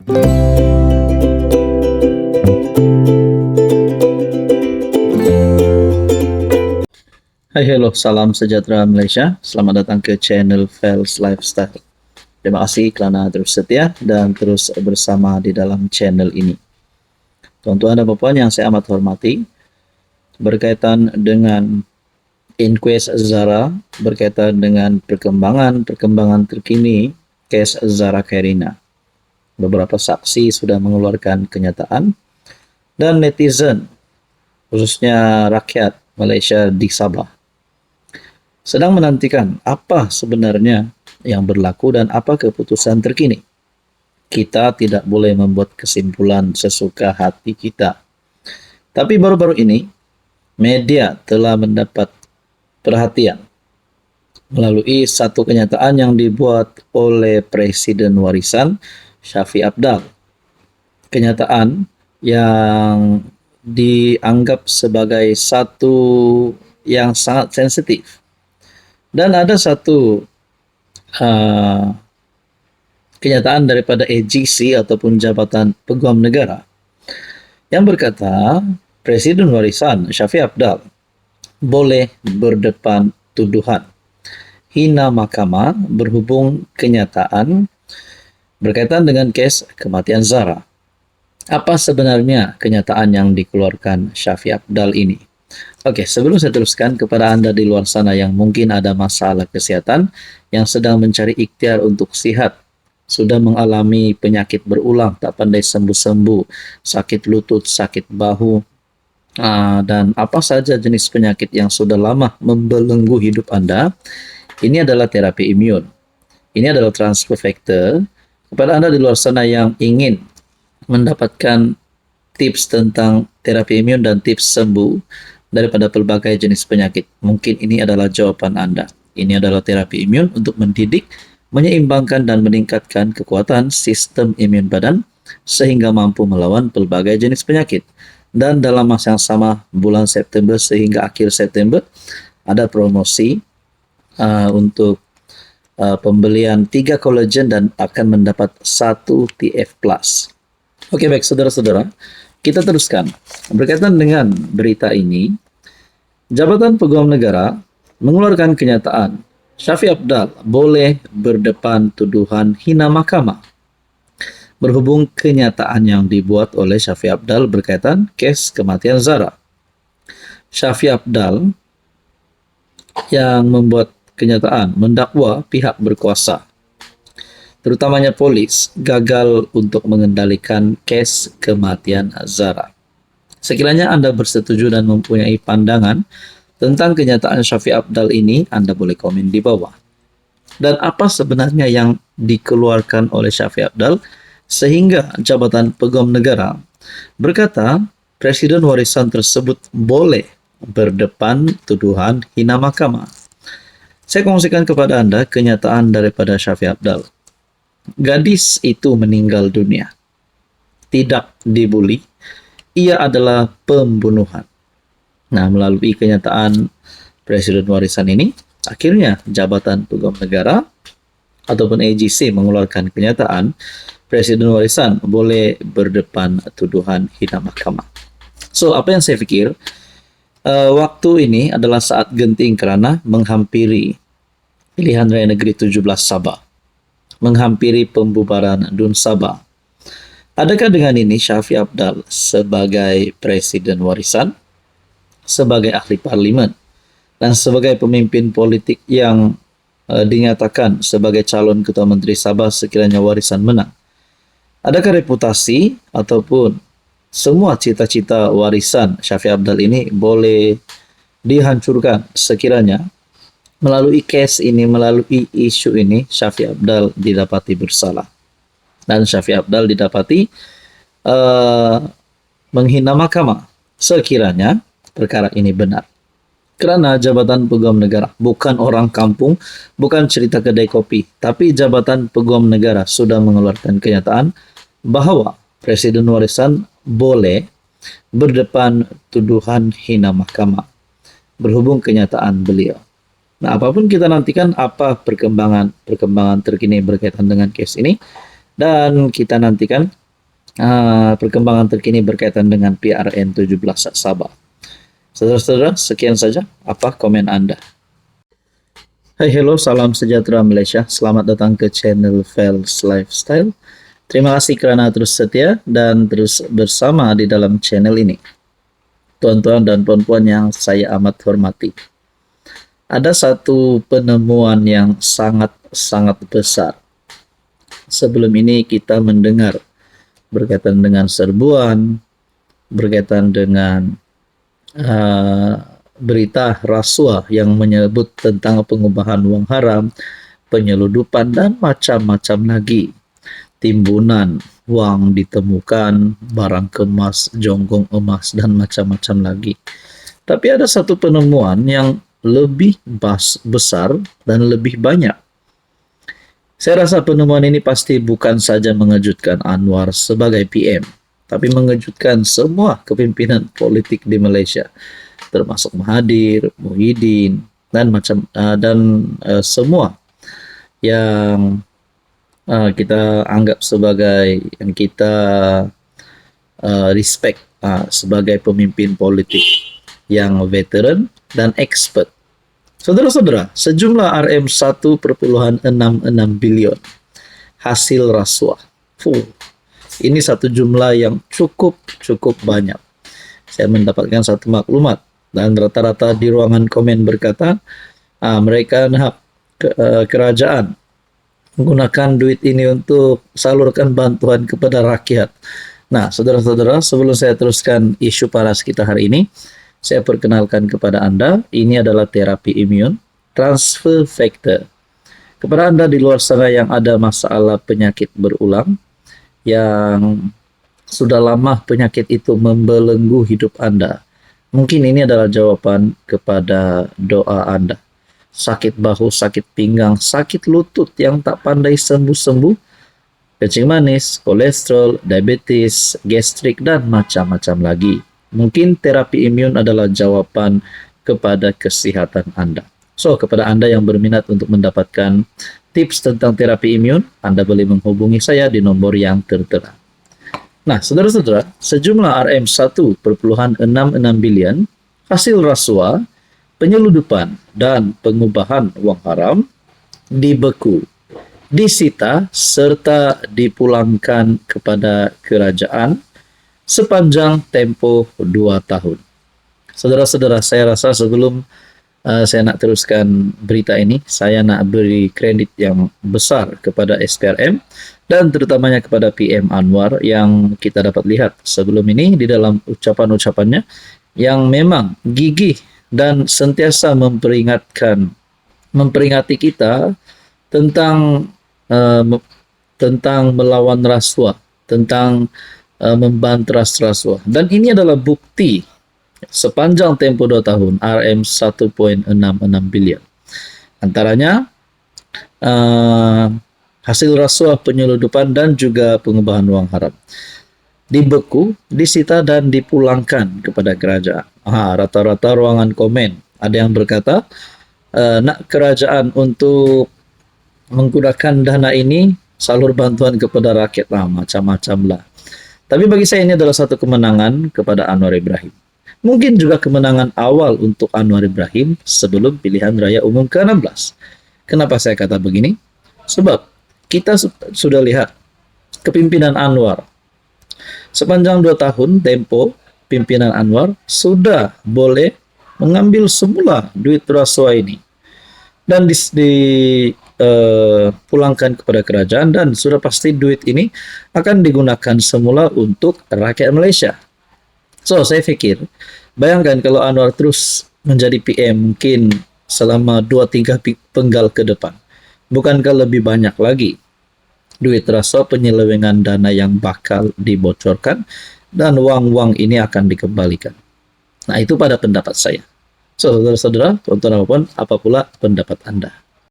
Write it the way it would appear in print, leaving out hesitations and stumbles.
Hai, hello, salam sejahtera Malaysia. Selamat datang ke channel Fels Lifestyle. Terima kasih kerana terus setia dan terus bersama di dalam channel ini. Tuan-tuan dan puan yang saya amat hormati, berkaitan dengan inquest Zara, berkaitan dengan perkembangan terkini kes Zara Khairina. Beberapa saksi sudah mengeluarkan kenyataan dan netizen, khususnya rakyat Malaysia di Sabah, sedang menantikan apa sebenarnya yang berlaku dan apa keputusan terkini. Kita tidak boleh membuat kesimpulan sesuka hati kita. Tapi baru-baru ini, media telah mendapat perhatian melalui satu kenyataan yang dibuat oleh Presiden Warisan, Shafie Apdal. Kenyataan yang dianggap sebagai satu yang sangat sensitif. Dan ada satu kenyataan daripada AGC ataupun Jabatan Peguam Negara yang berkata Presiden Warisan Shafie Apdal boleh berdepan tuduhan hina mahkamah berhubung kenyataan berkaitan dengan kes kematian Zara. Apa sebenarnya kenyataan yang dikeluarkan Shafie Apdal ini? Oke, sebelum saya teruskan kepada anda di luar sana yang mungkin ada masalah kesihatan, yang sedang mencari ikhtiar untuk sihat, sudah mengalami penyakit berulang, tak pandai sembuh-sembuh, sakit lutut, sakit bahu, dan apa saja jenis penyakit yang sudah lama membelenggu hidup anda, ini adalah terapi imun. Ini adalah transfer factor. Kepada anda di luar sana yang ingin mendapatkan tips tentang terapi imun dan tips sembuh daripada pelbagai jenis penyakit, mungkin ini adalah jawapan anda. Ini adalah terapi imun untuk mendidik, menyeimbangkan dan meningkatkan kekuatan sistem imun badan sehingga mampu melawan pelbagai jenis penyakit. Dan dalam masa yang sama, bulan September sehingga akhir September, ada promosi untuk pembelian 3 kolagen dan akan mendapat 1 TF+. Oke, baik saudara-saudara, kita teruskan. Berkaitan dengan berita ini, Jabatan Peguam Negara mengeluarkan kenyataan Shafie Apdal boleh berdepan tuduhan hina mahkamah berhubung kenyataan yang dibuat oleh Shafie Apdal berkaitan kes kematian Zara. Shafie Apdal yang membuat kenyataan mendakwa pihak berkuasa, terutamanya polis, gagal untuk mengendalikan kes kematian Zara. Sekiranya anda bersetuju dan mempunyai pandangan tentang kenyataan Shafie Apdal ini, anda boleh komen di bawah. Dan apa sebenarnya yang dikeluarkan oleh Shafie Apdal sehingga Jabatan Peguam Negara berkata Presiden Warisan tersebut boleh berdepan tuduhan hina mahkamah. Saya kongsikan kepada anda kenyataan daripada Shafie Apdal. Gadis itu meninggal dunia, tidak dibuli, ia adalah pembunuhan. Nah, melalui kenyataan Presiden Warisan ini, akhirnya Jabatan Peguam Negara ataupun AGC mengeluarkan kenyataan Presiden Warisan boleh berdepan tuduhan hina mahkamah. So, apa yang saya fikir, waktu ini adalah saat genting kerana menghampiri pilihan raya negeri 17 Sabah, menghampiri pembubaran DUN Sabah. Adakah dengan ini Shafie Apdal sebagai Presiden Warisan, sebagai ahli parlimen, dan sebagai pemimpin politik yang dinyatakan sebagai calon Ketua Menteri Sabah sekiranya Warisan menang, adakah reputasi ataupun semua cita-cita warisan Shafie Apdal ini boleh dihancurkan sekiranya melalui kes ini, melalui isu ini, Shafie Apdal didapati bersalah dan Shafie Apdal didapati menghina mahkamah sekiranya perkara ini benar. Kerana Jabatan Peguam Negara bukan orang kampung, bukan cerita kedai kopi, tapi Jabatan Peguam Negara sudah mengeluarkan kenyataan bahawa Presiden Warisan boleh berdepan tuduhan hina mahkamah berhubung kenyataan beliau. Nah, apapun kita nantikan apa perkembangan terkini berkaitan dengan kes ini, Dan kita nantikan perkembangan terkini berkaitan dengan PRN 17 Sabah. Saudara-saudara, sekian saja. Apa komen Anda? Hai, hello, salam sejahtera Malaysia. Selamat datang ke channel Fels Lifestyle. Terima kasih kerana terus setia dan terus bersama di dalam channel ini. Tuan-tuan dan puan-puan yang saya amat hormati. Ada satu penemuan yang sangat besar. Sebelum ini kita mendengar berkaitan dengan serbuan, berkaitan dengan berita rasuah yang menyebut tentang pengubahan wang haram, penyeludupan, dan macam-macam lagi. Timbunan wang ditemukan, barang kemas, jonggong emas, dan macam-macam lagi. Tapi ada satu penemuan yang lebih besar dan lebih banyak. Saya rasa penemuan ini pasti bukan saja mengejutkan Anwar sebagai PM, tapi mengejutkan semua kepimpinan politik di Malaysia, termasuk Mahathir, Muhyiddin, dan semua yang kita anggap sebagai yang kita respect sebagai pemimpin politik yang veteran dan expert. Saudara-saudara, sejumlah RM1,66 bilion hasil rasuah. Ini satu jumlah yang cukup banyak. Saya mendapatkan satu maklumat dan rata-rata di ruangan komen berkata mereka nak kerajaan menggunakan duit ini untuk salurkan bantuan kepada rakyat. Nah, saudara-saudara, sebelum saya teruskan isu panas kita hari ini, saya perkenalkan kepada Anda, ini adalah terapi imun transfer factor. Kepada Anda di luar sana yang ada masalah penyakit berulang, yang sudah lama penyakit itu membelenggu hidup Anda, mungkin ini adalah jawaban kepada doa Anda. Sakit bahu, sakit pinggang, sakit lutut yang tak pandai sembuh-sembuh, kencing manis, kolesterol, diabetes, gastrik, dan macam-macam lagi. Mungkin terapi imun adalah jawaban kepada kesihatan Anda. So, kepada Anda yang berminat untuk mendapatkan tips tentang terapi imun, Anda boleh menghubungi saya di nomor yang tertera. Nah, saudara-saudara, sejumlah RM1,66 bilion hasil rasuah, penyeludupan, dan pengubahan wang haram dibeku, disita, serta dipulangkan kepada kerajaan sepanjang tempoh 2 tahun. Saudara-saudara, saya rasa sebelum saya nak teruskan berita ini, saya nak beri kredit yang besar kepada SPRM dan terutamanya kepada PM Anwar yang kita dapat lihat sebelum ini di dalam ucapan-ucapannya yang memang gigih dan sentiasa memperingati kita tentang melawan rasuah, tentang membanteras rasuah. Dan ini adalah bukti sepanjang tempoh 2 tahun RM1,66 bilion. Antaranya hasil rasuah, penyeludupan, dan juga pengubahan wang haram dibeku, disita, dan dipulangkan kepada kerajaan. Rata-rata ruangan komen ada yang berkata nak kerajaan untuk menggunakan dana ini salur bantuan kepada rakyat, macam-macam lah. Tapi bagi saya ini adalah satu kemenangan kepada Anwar Ibrahim. Mungkin juga kemenangan awal untuk Anwar Ibrahim sebelum pilihan raya umum ke-16. Kenapa saya kata begini? Sebab kita sudah lihat kepimpinan Anwar. Sepanjang 2 tahun tempo pimpinan Anwar sudah boleh mengambil semula duit rasuah ini dan pulangkan kepada kerajaan, dan sudah pasti duit ini akan digunakan semula untuk rakyat Malaysia. So, saya fikir, bayangkan kalau Anwar terus menjadi PM mungkin selama 2-3 penggal ke depan. Bukankah lebih banyak lagi duit rasuah, penyelewengan dana yang bakal dibocorkan, dan wang-wang ini akan dikembalikan. Nah, itu pada pendapat saya. So, saudara-saudara, tonton apapun, apa pula pendapat Anda?